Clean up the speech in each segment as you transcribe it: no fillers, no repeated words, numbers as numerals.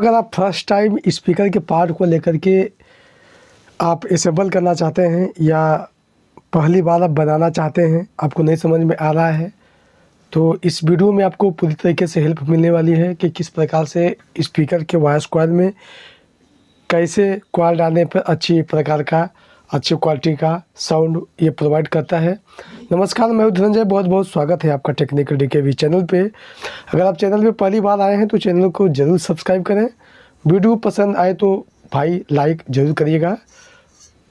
अगर आप first time speaker के पार्ट को लेकर के आप असेंबल करना चाहते हैं या पहली बार आप बनाना चाहते हैं, आपको नहीं समझ में आ रहा है, तो इस वीडियो में आपको पूरी तरीके से हेल्प मिलने वाली है कि किस प्रकार से स्पीकर के वॉइस कॉइल में कैसे कॉइल डालने पर अच्छी क्वालिटी का साउंड ये प्रोवाइड करता है। नमस्कार, मैं हूं धनंजय, बहुत बहुत स्वागत है आपका टेक्निकल डीकेवी चैनल पे। अगर आप चैनल पे पहली बार आए हैं तो चैनल को ज़रूर सब्सक्राइब करें। वीडियो पसंद आए तो भाई लाइक ज़रूर करिएगा।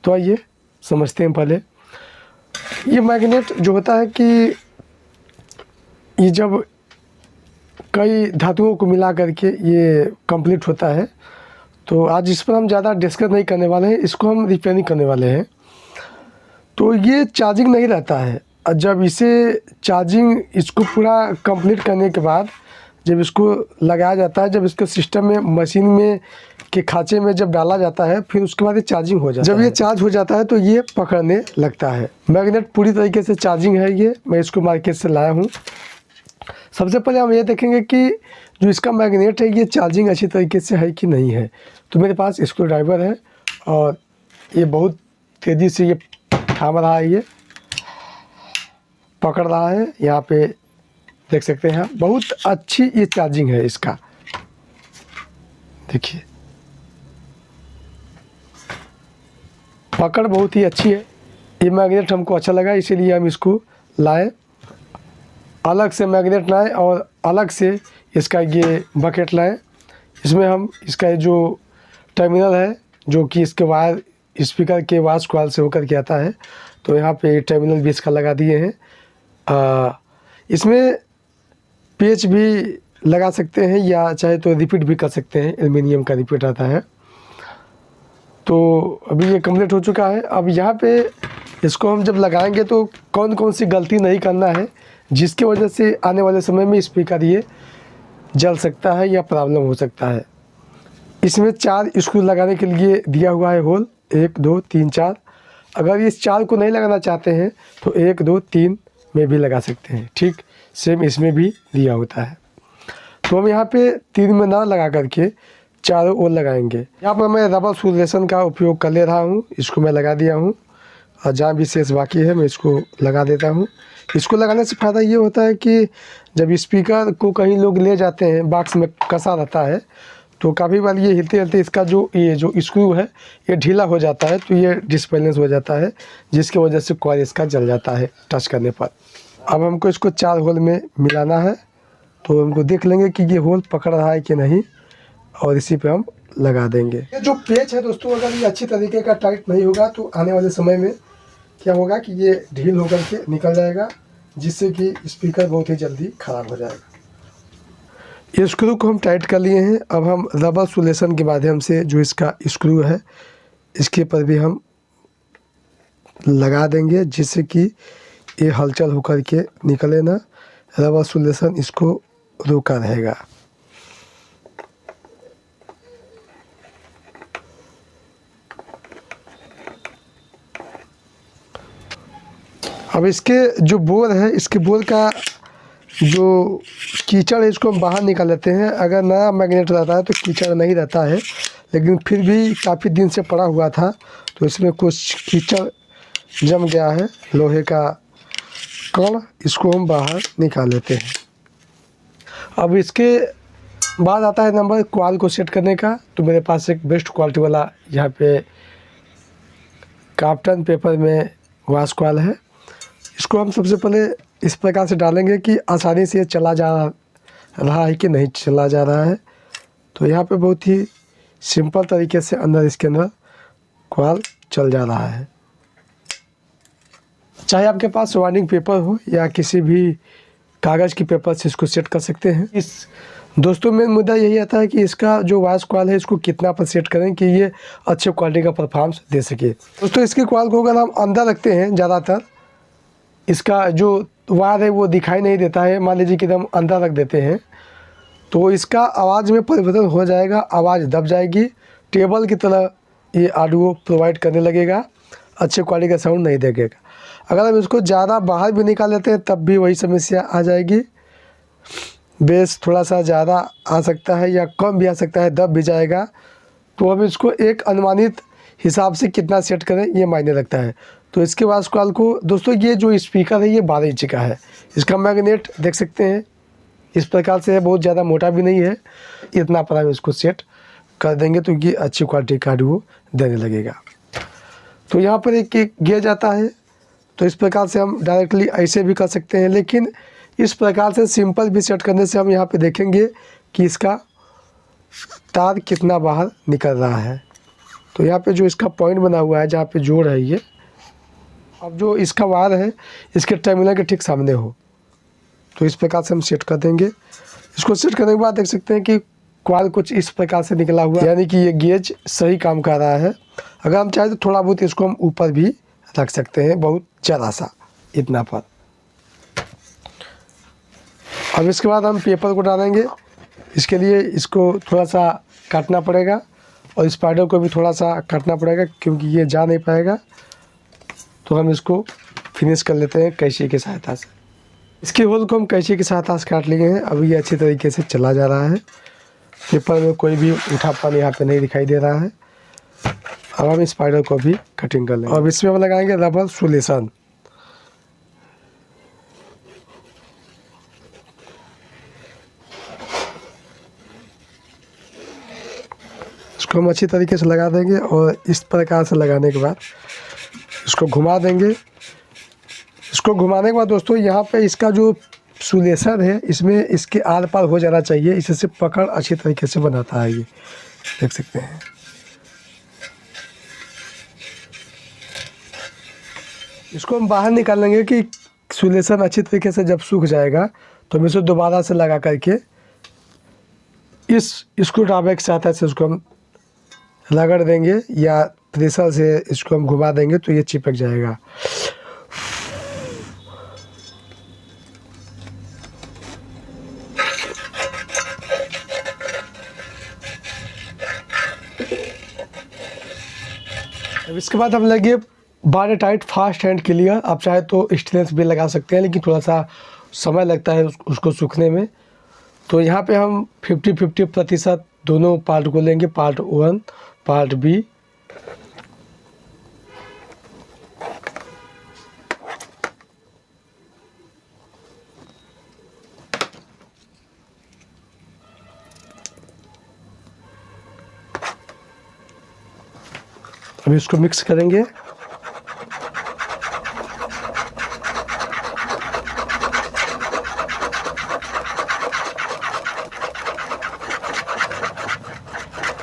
तो आइए समझते हैं। पहले ये मैग्नेट जो होता है कि ये जब कई धातुओं को मिला करके ये कंप्लीट होता है, तो आज इस पर हम ज़्यादा डिस्कस नहीं करने वाले हैं, इसको हम रिपेयरिंग करने वाले हैं। तो ये चार्जिंग नहीं रहता है, और जब इसको पूरा कंप्लीट करने के बाद जब इसको लगाया जाता है, जब इसको सिस्टम में मशीन में के खाँचे में जब डाला जाता है, फिर उसके बाद ये चार्जिंग हो जाता है। जब ये चार्ज हो जाता है तो ये पकड़ने लगता है। मैग्नेट पूरी तरीके से चार्जिंग है। ये मैं इसको मार्केट से लाया हूँ। सबसे पहले हम ये देखेंगे कि जो इसका मैग्नेट है ये चार्जिंग अच्छी तरीके से है कि नहीं है। तो मेरे पास स्क्रू ड्राइवर है और ये बहुत तेज़ी से ये थाम रहा है, ये पकड़ रहा है। यहाँ पे देख सकते हैं, बहुत अच्छी ये चार्जिंग है इसका। देखिए पकड़ बहुत ही अच्छी है। ये मैग्नेट हमको अच्छा लगा, इसीलिए हम इसको लाए। अलग से मैग्नेट लाएँ और अलग से इसका ये बकेट लाएँ। इसमें हम इसका जो टर्मिनल है, जो कि इसके वायर स्पीकर के वॉइस कॉइल से होकर के आता है, तो यहाँ पे टर्मिनल भी इसका लगा दिए हैं। इसमें पेच भी लगा सकते हैं या चाहे तो रिपीट भी कर सकते हैं। एल्युमिनियम का रिपीट आता है। तो अभी ये कंप्लीट हो चुका है। अब यहाँ पे इसको हम जब लगाएंगे तो कौन कौन सी गलती नहीं करना है, जिसकी वजह से आने वाले समय में स्पीकर ये जल सकता है या प्रॉब्लम हो सकता है। इसमें 4 स्क्रू लगाने के लिए दिया हुआ है होल, 1 2 3 4। अगर इस 4 को नहीं लगाना चाहते हैं तो 1 2 3 में भी लगा सकते हैं। ठीक सेम इसमें भी दिया होता है। तो हम यहाँ पे 3 में ना लगा करके चारों ओर लगाएंगे। यहाँ पर मैं रबर सोल्यूशन का उपयोग कर ले रहा हूँ। इसको मैं लगा दिया हूँ और जहाँ भी शेष बाकी है मैं इसको लगा देता हूँ। इसको लगाने से फ़ायदा ये होता है कि जब स्पीकर को कहीं लोग ले जाते हैं, बॉक्स में कसा रहता है, तो काफ़ी बार ये हिलते हिलते इसका जो स्क्रू है ये ढीला हो जाता है, तो ये डिसबैलेंस हो जाता है, जिसकी वजह से कॉइल इसका जल जाता है टच करने पर। अब हमको इसको 4 होल में मिलाना है, तो हमको देख लेंगे कि ये होल पकड़ रहा है कि नहीं, और इसी पे हम लगा देंगे। ये जो पेच है दोस्तों, अगर ये अच्छी तरीके का टाइट नहीं होगा तो आने वाले समय में क्या होगा कि ये ढील होकर के निकल जाएगा, जिससे कि स्पीकर बहुत ही जल्दी ख़राब हो जाएगा। स्क्रू को हम टाइट कर लिए हैं। अब हम रबर सोल्यूशन के माध्यम से जो इसका स्क्रू है इसके पर भी हम लगा देंगे, जिससे कि ये हलचल होकर के निकले ना। रबर सोल्यूशन इसको रोका रहेगा। अब इसके जो बोर है, इसके बोर का जो कीचड़ है इसको हम बाहर निकाल लेते हैं। अगर नया मैग्नेट रहता है तो कीचड़ नहीं रहता है, लेकिन फिर भी काफ़ी दिन से पड़ा हुआ था तो इसमें कुछ कीचड़ जम गया है, लोहे का कण। इसको हम बाहर निकाल लेते हैं। अब इसके बाद आता है नंबर कॉइल को सेट करने का। तो मेरे पास एक बेस्ट क्वालिटी वाला यहाँ पे कार्टन पेपर में वॉइस कॉइल है। इसको हम सबसे पहले इस प्रकार से डालेंगे कि आसानी से ये चला जा रहा है कि नहीं चला जा रहा है। तो यहाँ पे बहुत ही सिंपल तरीके से इसके अंदर कॉइल चल जा रहा है। चाहे आपके पास वाइंडिंग पेपर हो या किसी भी कागज़ की पेपर से इसको सेट कर सकते हैं। इस दोस्तों में मुद्दा यही आता है कि इसका जो वॉइस कॉइल है इसको कितना पर सेट करें कि ये अच्छे क्वालिटी का परफॉर्मेंस दे सके। दोस्तों इसकी कॉइल को अगर हम अंदर रखते हैं, ज़्यादातर इसका जो वायर है वो दिखाई नहीं देता है। मान लीजिए कि हम अंदर रख देते हैं तो इसका आवाज़ में परिवर्तन हो जाएगा, आवाज़ दब जाएगी, टेबल की तरह ये ऑडियो प्रोवाइड करने लगेगा, अच्छे क्वालिटी का साउंड नहीं देगा। अगर हम इसको ज़्यादा बाहर भी निकाल लेते हैं तब भी वही समस्या आ जाएगी। बेस थोड़ा सा ज़्यादा आ सकता है या कम भी आ सकता है, दब भी जाएगा। तो हम इसको एक अनुमानित हिसाब से कितना सेट करें ये मायने रखता है। तो इसके बाद कॉल को दोस्तों, ये जो स्पीकर है ये 12 इंच का है। इसका मैग्नेट देख सकते हैं इस प्रकार से है, बहुत ज़्यादा मोटा भी नहीं है। इतना पर हम इसको सेट कर देंगे तो ये अच्छी क्वालिटी का वो देने लगेगा। तो यहाँ पर एक गेज आता है, तो इस प्रकार से हम डायरेक्टली ऐसे भी कर सकते हैं, लेकिन इस प्रकार से सिंपल भी सेट करने से हम यहाँ पे देखेंगे कि इसका तार कितना बाहर निकल रहा है। तो यहाँ पे जो इसका पॉइंट बना हुआ है जहाँ पे जोड़ है ये, अब जो इसका वायर है इसके टर्मिनल के ठीक सामने हो, तो इस प्रकार से हम सेट कर देंगे। इसको सेट करने के बाद देख सकते हैं कि कॉइल कुछ इस प्रकार से निकला हुआ है, यानी कि ये गेज सही काम कर रहा है। अगर हम चाहें तो थोड़ा बहुत इसको हम ऊपर भी रख सकते हैं, बहुत ज़रा सा, इतना पर। अब इसके बाद हम पेपर को डालेंगे। इसके लिए इसको थोड़ा सा काटना पड़ेगा और स्पाइडर को भी थोड़ा सा काटना पड़ेगा, क्योंकि ये जा नहीं पाएगा। तो हम इसको फिनिश कर लेते हैं कैंची की सहायता से। इसके होल को हम कैंची की सहायता से काट लिए हैं। अभी ये अच्छी तरीके से चला जा रहा है। पेपर में कोई भी उठापन यहाँ पे नहीं दिखाई दे रहा है। अब हम स्पाइडर को भी कटिंग कर लेंगे। अब इसमें हम लगाएंगे रबर सोल्यूशन। इसको हम अच्छी तरीके से लगा देंगे और इस प्रकार से लगाने के बाद इसको घुमा देंगे। इसको घुमाने के बाद दोस्तों यहाँ पे इसका जो सोल्यूशन है इसमें इसके आर पार हो जाना चाहिए, इससे पकड़ अच्छी तरीके से बनाता है। ये देख सकते हैं। इसको हम बाहर निकालेंगे कि सोल्यूशन अच्छी तरीके से जब सूख जाएगा तो हम इसे दोबारा से लगा करके इस स्क्रू ड्राइवर के सहायता से इसको हम रगड़ देंगे या प्रेशर से इसको हम घुमा देंगे तो ये चिपक जाएगा। अब इसके बाद हम लगे बार टाइट फास्ट एंड क्लियर। आप चाहे तो स्टेनलेस भी लगा सकते हैं, लेकिन थोड़ा सा समय लगता है उसको सूखने में। तो यहाँ पे हम 50-50% दोनों पार्ट को लेंगे, पार्ट 1 पार्ट बी। अब इसको मिक्स करेंगे।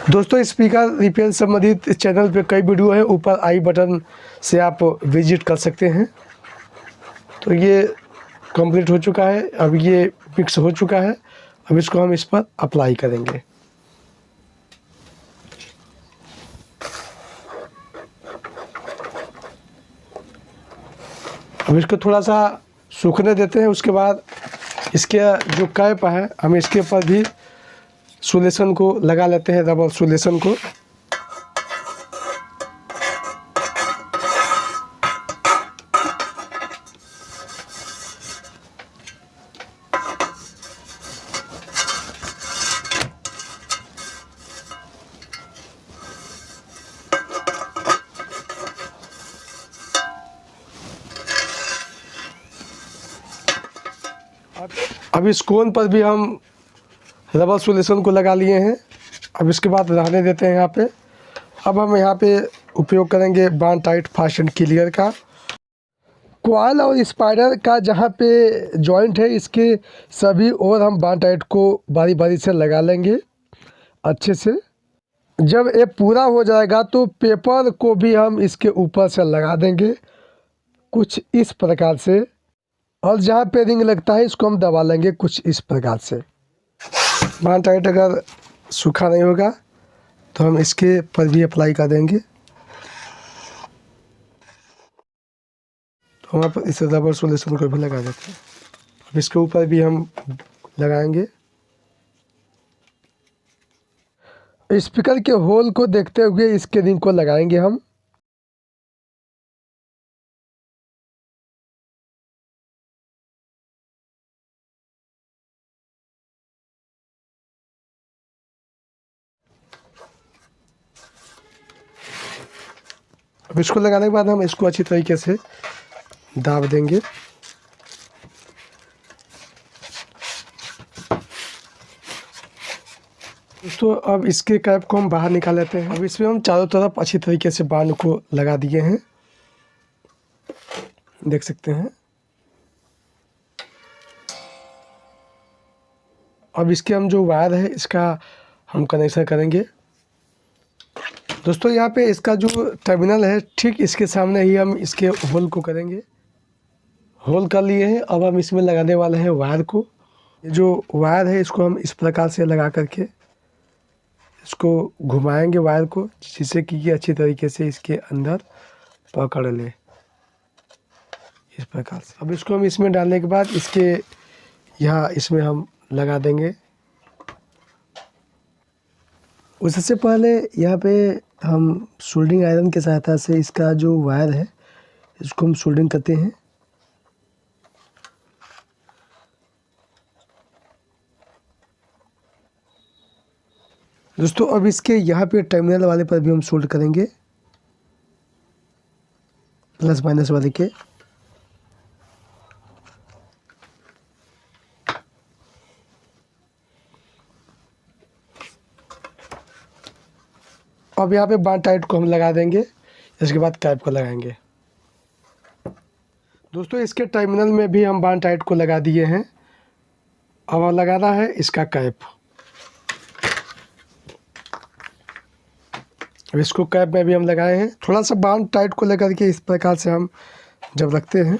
दोस्तों स्पीकर रिपेयर संबंधित चैनल पे कई वीडियो है, ऊपर आई बटन से आप विजिट कर सकते हैं। तो ये कंप्लीट हो चुका है। अब ये मिक्स हो चुका है। अब इसको हम इस पर अप्लाई करेंगे। अब इसको थोड़ा सा सूखने देते हैं। उसके बाद इसके जो कैप है हम इसके ऊपर भी सोल्यूशन को लगा लेते हैं, रबर सोल्यूशन को। अब इस कोन पर भी हम रबर सोल्यूशन को लगा लिए हैं। अब इसके बाद रहने देते हैं यहाँ पे। अब हम यहाँ पे उपयोग करेंगे bond tight fast and clear का। कॉइल और स्पाइडर का जहाँ पे जॉइंट है इसके सभी और हम बांड टाइट को बारी बारी से लगा लेंगे अच्छे से। जब ये पूरा हो जाएगा तो पेपर को भी हम इसके ऊपर से लगा देंगे कुछ इस प्रकार से, और जहाँ पे रिंग लगता है इसको हम दबा लेंगे कुछ इस प्रकार से। बांड टाइट अगर सूखा नहीं होगा तो हम इसके पर भी अप्लाई कर देंगे। तो हम इस रबर सोल्यूशन को भी लगा देते हैं। अब इसके ऊपर भी हम लगाएंगे। स्पीकर के होल को देखते हुए इसके रिंग को लगाएंगे हम। अब इसको लगाने के बाद हम इसको अच्छी तरीके से दाब देंगे। दोस्तों अब इसके कैप को हम बाहर निकाल लेते हैं। अब इसमें हम चारों तरफ अच्छी तरीके से बांध को लगा दिए हैं, देख सकते हैं। अब इसके हम जो वायर है इसका हम कनेक्शन करेंगे। दोस्तों यहाँ पे इसका जो टर्मिनल है ठीक इसके सामने ही हम इसके होल को करेंगे। होल कर लिए हैं। अब हम इसमें लगाने वाले हैं वायर को। ये जो वायर है इसको हम इस प्रकार से लगा करके इसको घुमाएंगे वायर को, जिससे कि ये अच्छी तरीके से इसके अंदर पकड़ ले, इस प्रकार से। अब इसको हम इसमें डालने के बाद इसके यहाँ इसमें हम लगा देंगे। उससे पहले यहाँ पे हम सोल्डरिंग आयरन की सहायता से इसका जो वायर है इसको हम सोल्डरिंग करते हैं। दोस्तों अब इसके यहाँ पे टर्मिनल वाले पर भी हम सोल्ड करेंगे, प्लस माइनस वाले के। अब यहाँ पे बांध टाइट को हम लगा देंगे, इसके बाद कैप को लगाएंगे। दोस्तों इसके टर्मिनल में भी हम बांध टाइट को लगा दिए हैं। अब लगाना है इसका कैप। अब इसको कैप में भी हम लगाए हैं। थोड़ा सा बांध टाइट को लेकर के इस प्रकार से हम जब रखते हैं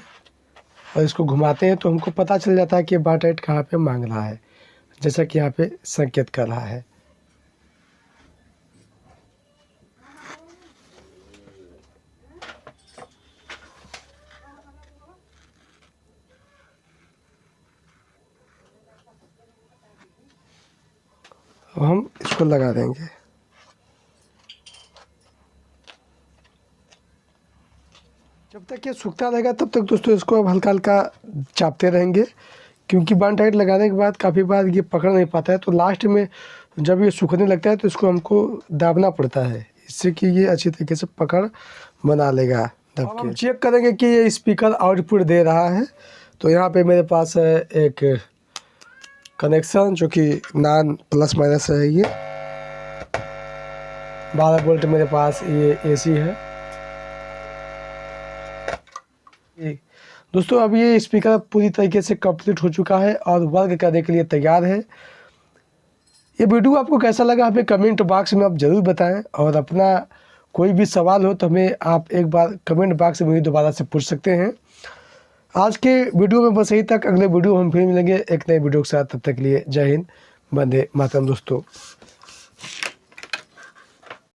और इसको घुमाते हैं तो हमको पता चल जाता है कि बांध टाइट कहाँ पे मांग रहा है, जैसा कि यहाँ पे संकेत कर रहा है। अब हम इसको लगा देंगे। जब तक ये सूखता रहेगा तब तक दोस्तों इसको अब हल्का हल्का चापते रहेंगे, क्योंकि बांध टाइट लगाने के बाद काफ़ी बार ये पकड़ नहीं पाता है। तो लास्ट में जब ये सूखने लगता है तो इसको हमको दाबना पड़ता है, इससे कि ये अच्छी तरीके से पकड़ बना लेगा दब के। हम चेक करेंगे कि ये स्पीकर आउटपुट दे रहा है। तो यहाँ पे मेरे पास है एक कनेक्शन जो कि नॉन प्लस माइनस है। ये 12 वोल्ट मेरे पास ये एसी है। दोस्तों अब ये स्पीकर पूरी तरीके से कंप्लीट हो चुका है और वर्क करने के लिए तैयार है। ये वीडियो आपको कैसा लगा हमें कमेंट बॉक्स में आप ज़रूर बताएं, और अपना कोई भी सवाल हो तो हमें आप एक बार कमेंट बॉक्स में दोबारा से पूछ सकते हैं। आज के वीडियो में बस यही तक। अगले वीडियो हम फिर मिलेंगे एक नए वीडियो के साथ। तब तक के लिए जय हिंद, वंदे मातरम दोस्तों।